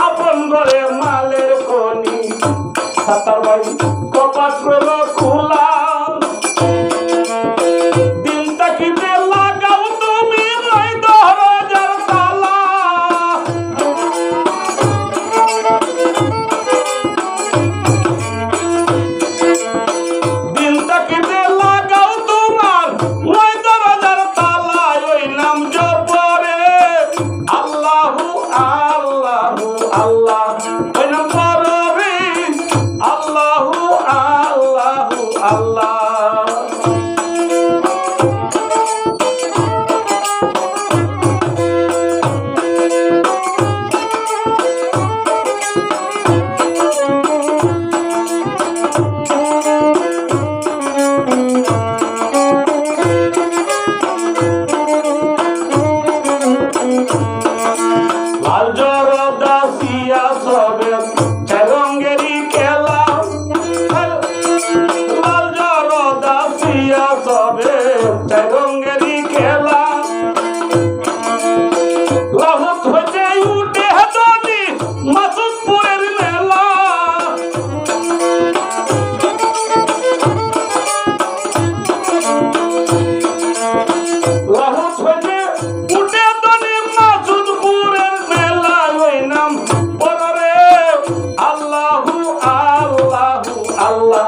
আপন ঘরে মালের খনি সাতার ভাই কপাট রইল খোলা দিন তাকিতে লাগাও তুমি নয় দরজার তালা দিন তাকিতে লাগাও তোমার নয় দরজার তালা ওই নাম জপরে আল্লাহু আল্লাহু আল্লাহ ওই নাম পড়বে আল্লাহু আল্লাহু আল্লাহ লাল জরদা সিয়া সবে রঙেরই খেলা লাল জরদা সিয়া সবে রঙেরই খেলা লাহুত হইতে উঠে হাতনি মাসুদপুরের মেলা লাহুত হইতে উঠে হাতনি মাসুদপুরের মেলা ওই নাম পড়রে আল্লাহু আল্লাহু আল্লাহ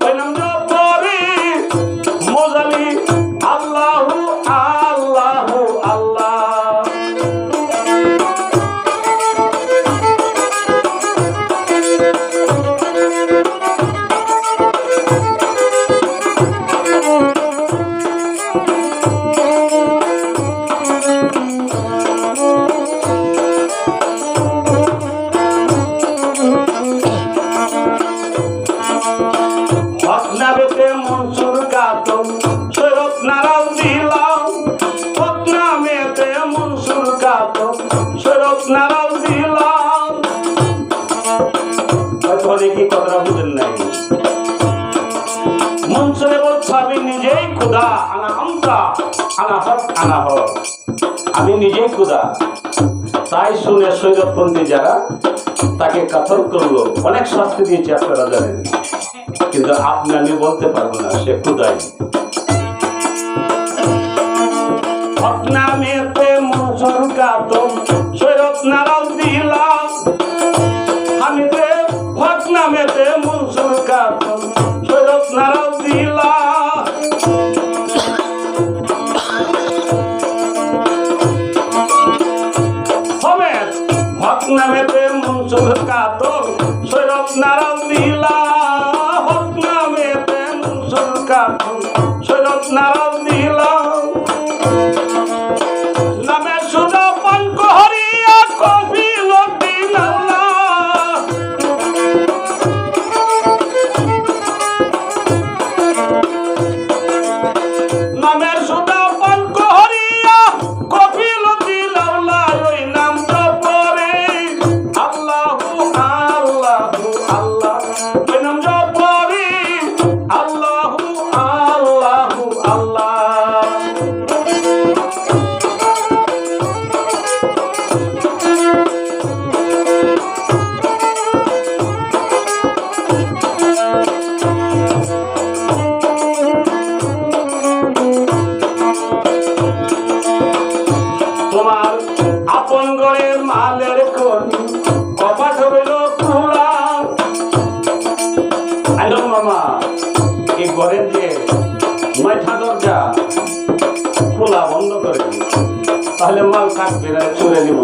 ওই নাম জপরে মোজালি আল্লাহু আল্লাহু আল্লাহ হকনামেতে মনসুর গাতম সৈয়দ নারাল দিলাম হকনামেতে মনসুর গাতম সৈয়দ নারাল দিলাম হয়তো অনেকেই কথাটা বুঝেন নাই মনসুরে বলছে আমি নিজেই খুদা আনা আমতা আনা হক আনা হক আমি নিজেই খুদা তাই শুনে সৈয়দপন্থী যারা তাকে কাতল করলো অনেক শাস্তি দিয়েছে আপনারা জানেন কিন্তু আপনি আমি বলতে পারবো না সে খুদাই হকনামেতে মনসুর গাতম সৈয়দ নারাল দিলাম আমি রে হকনামেতে মনসুর গাতম সৈয়দ নারাল দিলাম সমেত হকনামেতে মনসুর গাতম সৈয়দ নারাল দিলাম হকনামেতে মনসুর গাতম সৈয়দ নারাল দিলাম নামে সুদা পান কহরিয়া কফি লটি নাল্লা নামের সুদা পান কহরিয়া কফি লটি লাউলা ওই নাম জপরে আল্লাহু আল্লাহু আল্লাহ ওই নাম জপরে আল্লাহু আল্লাহু আল্লাহ তোমার আপন ঘরে মালের খনি কপাট হইল খোলা আইলো মামা এই ঘরের যে 9টা দরজা খোলা বন্ধ করে দিন তাহলে মাল কাটবে না চলে নিব